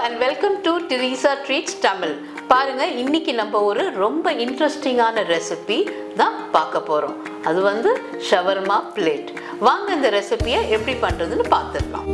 and welcome to Teresa Treats Tamil. பாருங்க இன்னைக்கு நம்ம ஒரு ரொம்ப இன்ட்ரெஸ்டிங்கான ரெசிபி தான் பார்க்க போறோம். அது வந்து ஷவர்மா பிளேட். வாங்க இந்த ரெசிபியை எப்படி பண்றதுன்னு பார்த்துடலாம்.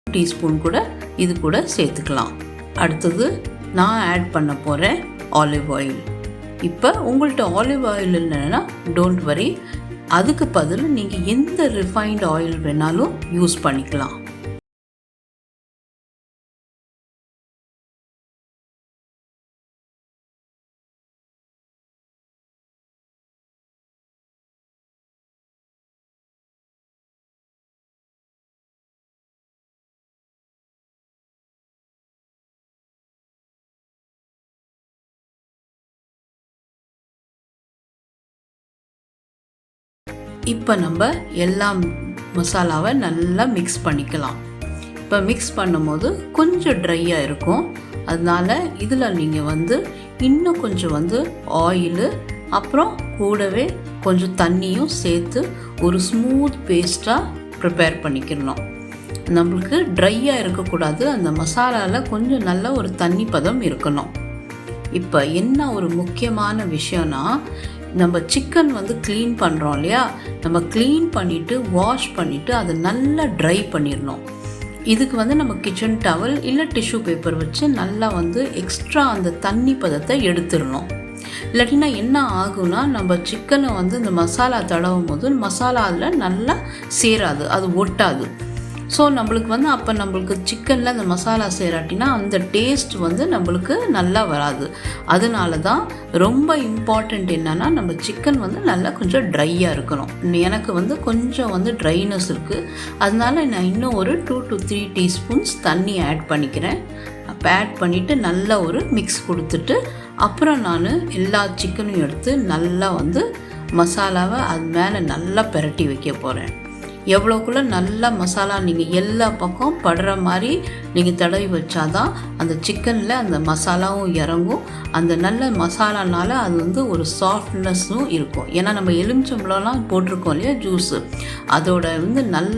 டீஸ்பூன் கூட இது கூட சேர்த்துக்கலாம். அடுத்தது நான் ஆட் பண்ண போகிறேன் ஆலிவ் ஆயில். இப்போ உங்கள்கிட்ட ஆலிவ் ஆயில் இல்லைன்னா டோன்ட் வரி, அதுக்கு பதில் நீங்கள் எந்த ரிஃபைன்ட் ஆயில் வேணாலும் யூஸ் பண்ணிக்கலாம். இப்போ நம்ம எல்லா மசாலாவை நல்லா மிக்ஸ் பண்ணிக்கலாம். இப்போ மிக்ஸ் பண்ணும்போது கொஞ்சம் ட்ரையாக இருக்கும். அதனால் இதில் நீங்கள் வந்து இன்னும் கொஞ்சம் வந்து ஆயிலு அப்புறம் கூடவே கொஞ்சம் தண்ணியும் சேர்த்து ஒரு ஸ்மூத் பேஸ்ட்டாக ப்ரிப்பேர் பண்ணிக்கணும். நம்மளுக்கு ட்ரையாக இருக்கக்கூடாது, அந்த மசாலாவில் கொஞ்சம் நல்ல ஒரு தண்ணி பதம் இருக்கணும். இப்போ என்ன ஒரு முக்கியமான விஷயம்னா, நம்ம சிக்கன் வந்து க்ளீன் பண்ணுறோம் இல்லையா, நம்ம க்ளீன் பண்ணிவிட்டு வாஷ் பண்ணிவிட்டு அதை நல்லா ட்ரை பண்ணிடணும். இதுக்கு வந்து நம்ம கிச்சன் டவல் இல்லை டிஷ்யூ பேப்பர் வச்சு நல்லா வந்து எக்ஸ்ட்ரா அந்த தண்ணி பதத்தை எடுத்துடணும். இல்லாட்டினா என்ன ஆகும்னா, நம்ம சிக்கனை வந்து இந்த மசாலா தடவும் போது மசாலா அதில் நல்லா சேராது, அது ஒட்டாது. ஸோ நம்மளுக்கு வந்து அப்போ நம்மளுக்கு சிக்கனில் அந்த மசாலா சேராட்டினா அந்த டேஸ்ட் வந்து நம்மளுக்கு நல்லா வராது. அதனால தான் ரொம்ப இம்பார்ட்டண்ட் என்னென்னா, நம்ம சிக்கன் வந்து நல்லா கொஞ்சம் ட்ரையாக இருக்கணும். எனக்கு வந்து கொஞ்சம் வந்து ட்ரைனஸ் இருக்குது, அதனால நான் இன்னும் ஒரு 2 to 3 டீஸ்பூன்ஸ் தண்ணி ஆட் பண்ணிக்கிறேன். அப்போ ஆட் பண்ணிவிட்டு நல்லா ஒரு மிக்ஸ் கொடுத்துட்டு அப்புறம் நான் எல்லா சிக்கனையும் எடுத்து நல்லா வந்து மசாலாவை அது மேலே நல்லா பிரட்டி வைக்க போகிறேன். எவ்வளோக்குள்ளே நல்லா மசாலா நீங்கள் எல்லா பக்கம் படுற மாதிரி நீங்கள் தடவி வச்சாதான் அந்த சிக்கனில் அந்த மசாலாவும் இறங்கும். அந்த நல்ல மசாலானால அது வந்து ஒரு சாஃப்ட்னஸும் இருக்கும். ஏன்னா நம்ம எலுமிச்சம்பழம்லாம் போட்டிருக்கோம் இல்லையா, ஜூஸு, அதோட வந்து நல்ல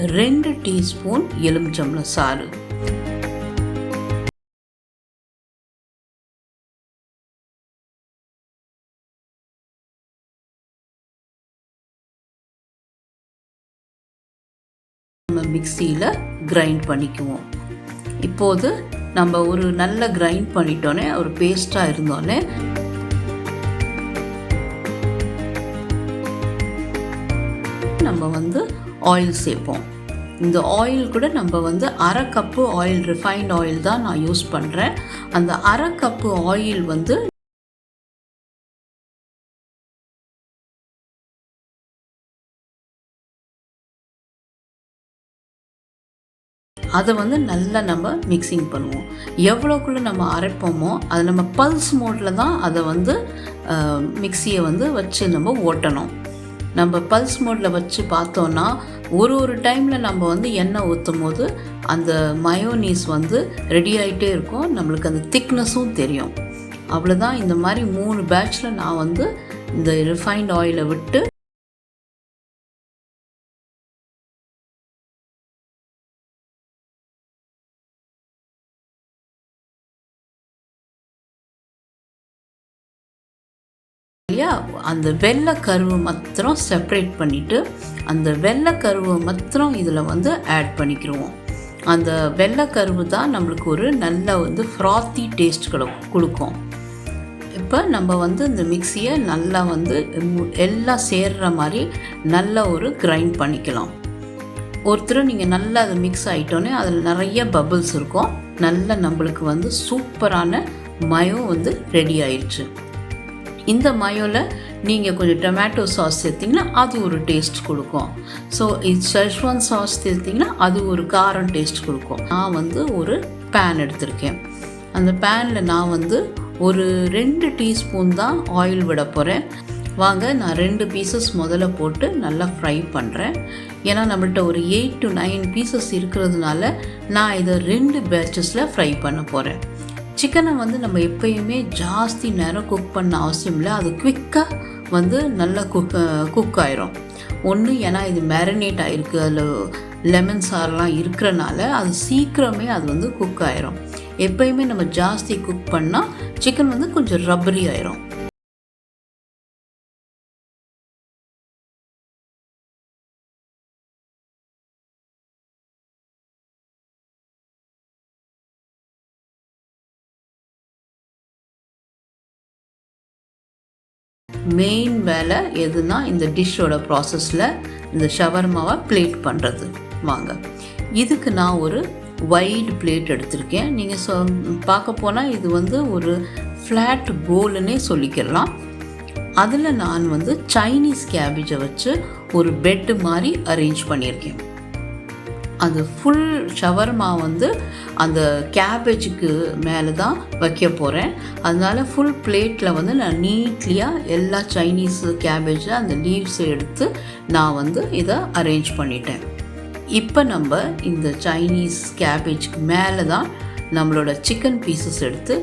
2 டீஸ்பூன் எலுமிச்சம்பழம் சாறு, நம்ம மிக்சியில் கிரைண்ட் பண்ணிக்குவோம். இப்போது நம்ம ஒரு நல்ல கிரைண்ட் பண்ணிட்டோன்னே ஒரு பேஸ்ட்டாக இருந்தோடனே நம்ம வந்து ஆயில் சேர்ப்போம். இந்த ஆயில் கூட நம்ம வந்து 1/2 கப்பு ஆயில், ரிஃபைண்ட் ஆயில் தான் நான் யூஸ் பண்ணுறேன். அந்த 1/2 கப்பு ஆயில் வந்து அதை வந்து நல்லா நம்ம மிக்சிங் பண்ணுவோம். எவ்வளோக்குள்ளே நம்ம அரைப்போமோ அதை நம்ம பல்ஸ் மோடில் தான் அதை வந்து மிக்சியை வந்து வச்சு நம்ம ஓட்டணும். நம்ம பல்ஸ் மோடில் வச்சு பார்த்தோன்னா ஒரு டைமில் நம்ம வந்து எண்ணெய் ஊற்றும் போது அந்த மயோனீஸ் வந்து ரெடி ஆகிட்டே இருக்கும், நம்மளுக்கு அந்த திக்னஸும் தெரியும். அவ்வளோதான். இந்த மாதிரி 3 பேட்சில் நான் வந்து இந்த ரிஃபைண்ட் ஆயிலை விட்டு அந்த வெள்ளை கருவை மாத்திரம் செப்பரேட் பண்ணிவிட்டு அந்த வெள்ளை கருவை மாத்திரம் இதில் வந்து ஆட் பண்ணிக்கிடுவோம். அந்த வெள்ளை கருவு தான் நம்மளுக்கு ஒரு நல்ல வந்து ஃப்ராத்தி டேஸ்ட் கொடுக்கும். இப்போ நம்ம வந்து இந்த மிக்சியை நல்லா வந்து எல்லாம் சேர்கிற மாதிரி நல்லா ஒரு கிரைண்ட் பண்ணிக்கலாம். ஒருத்தர் நீங்கள் நல்லா அது மிக்ஸ் ஆகிட்டோன்னே அதில் நிறைய பபிள்ஸ் இருக்கும். நல்லா நம்மளுக்கு வந்து சூப்பரான மயோ வந்து ரெடி ஆயிடுச்சு. இந்த மயோவில் நீங்கள் கொஞ்சம் டொமேட்டோ சாஸ் சேர்த்திங்கன்னா அது ஒரு டேஸ்ட் கொடுக்கும். ஸோ இது ஷெஸ்வான் சாஸ் சேர்த்திங்கன்னா அது ஒரு காரம் டேஸ்ட் கொடுக்கும். நான் வந்து ஒரு பேன் எடுத்திருக்கேன். அந்த பேனில் நான் வந்து ஒரு 2 டீஸ்பூன் தான் ஆயில் விட போகிறேன். வாங்க, நான் 2 பீசஸ் முதல்ல போட்டு நல்லா ஃப்ரை பண்ணுறேன். ஏன்னா நம்மள்கிட்ட ஒரு 8 to 9 பீசஸ் இருக்கிறதுனால நான் இதை 2 பேட்சஸில் ஃப்ரை பண்ண போகிறேன். சிக்கனை வந்து நம்ம எப்பயுமே ஜாஸ்தி நேரம் குக் பண்ண அவசியம் இல்லை. அது குவிக்காக வந்து நல்லா குக் ஆயிரும். ஒன்று ஏன்னா இது மேரினேட் ஆகிருக்கு, அதில் லெமன் சாரெலாம் இருக்கிறனால அது சீக்கிரமே அது வந்து குக் ஆயிரும். எப்பயுமே நம்ம ஜாஸ்தி குக் பண்ணால் சிக்கன் வந்து கொஞ்சம் ரப்பரி ஆயிரும். மெயின் வேலை எதுனா இந்த டிஷ்ஷோட ப்ராசஸில் இந்த ஷவர்மாவை பிளேட் பண்ணுறது. வாங்க, இதுக்கு நான் ஒரு வைட் பிளேட் எடுத்திருக்கேன். நீங்கள் பார்க்க போனால் இது வந்து ஒரு ஃப்ளாட் போலுன்னே சொல்லிக்கலாம். அதில் நான் வந்து சைனீஸ் கேபேஜை வச்சு ஒரு பெட்டு மாதிரி அரேஞ்ச் பண்ணியிருக்கேன். அந்த ஃபுல் ஷவர்மா வந்து அந்த கேபேஜுக்கு மேலே தான் வைக்க போகிறேன். அதனால் ஃபுல் பிளேட்டில் வந்து நான் நீட்லியாக எல்லா சைனீஸ் கேபேஜை அந்த லீவ்ஸை எடுத்து நான் வந்து இதை அரேஞ்ச் பண்ணிட்டேன். இப்போ நம்ம இந்த சைனீஸ் கேபேஜுக்கு மேலே தான் நம்மளோட சிக்கன் பீசஸ் எடுத்து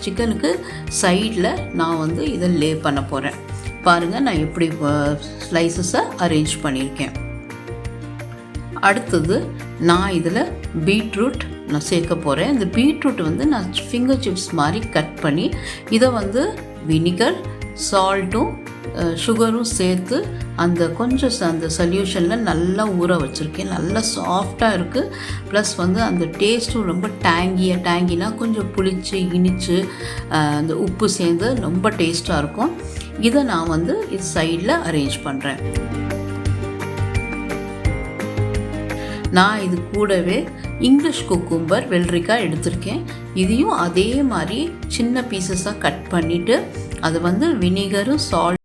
சிக்கனுக்கு சைடில் நான் வந்து இதை லே பண்ண போகிறேன். பாருங்கள், நான் எப்படி ஸ்லைசஸை அரேஞ்ச் பண்ணியிருக்கேன். அடுத்தது நான் இதில் பீட்ரூட் நான் சேர்க்க போகிறேன். இந்த பீட்ரூட் வந்து நான் ஃபிங்கர் சிப்ஸ் மாதிரி கட் பண்ணி இதை வந்து வினிகர், சால்ட்டும் சுகரும் சேர்த்து அந்த கொஞ்சம் அந்த சொல்யூஷனில் நல்லா ஊற வச்சுருக்கேன். நல்லா சாஃப்டாக இருக்குது. ப்ளஸ் வந்து அந்த டேஸ்ட்டும் ரொம்ப டேங்கினா கொஞ்சம் புளிச்சு இனிச்சு அந்த உப்பு சேர்ந்து ரொம்ப டேஸ்ட்டாக இருக்கும். இதை நான் வந்து இது சைடில் அரேஞ்ச் பண்ணுறேன். நான் இது கூடவே இங்கிலீஷ் குக்கும்பர் வெள்ளரிக்காய் எடுத்திருக்கேன். இதையும் அதே மாதிரி சின்ன பீசஸாக கட் பண்ணிவிட்டு அதை வந்து வினிகரும் சால்ட்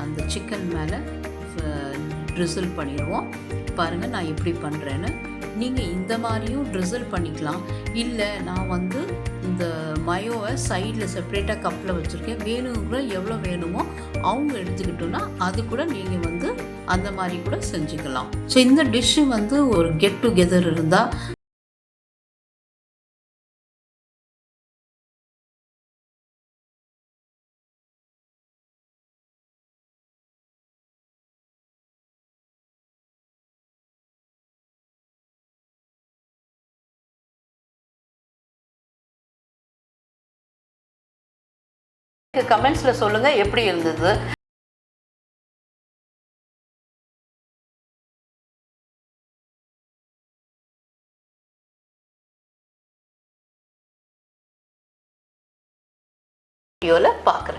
அந்த சிக்கன் மேலே ட்ரிசில் பண்ணிடுவோம். பாருங்கள் நான் எப்படி பண்ணுறேன்னு. நீங்கள் இந்த மாதிரியும் ட்ரிசில் பண்ணிக்கலாம். இல்லை நான் வந்து இந்த மயோவை சைடில் செப்ரேட்டாக கப்பில் வச்சுருக்கேன். வேணுங்கிற எவ்வளோ வேணுமோ அவங்க எடுத்துக்கிட்டோன்னா அது கூட நீங்கள் வந்து அந்த மாதிரி கூட செஞ்சுக்கலாம். ஸோ இந்த டிஷ்ஷு வந்து ஒரு கெட் டுகெதர் இருந்தால் கமெண்ட்ஸில் சொல்லுங்கள் எப்படி இருந்தது. வீடியோவில் பார்க்குறேன்.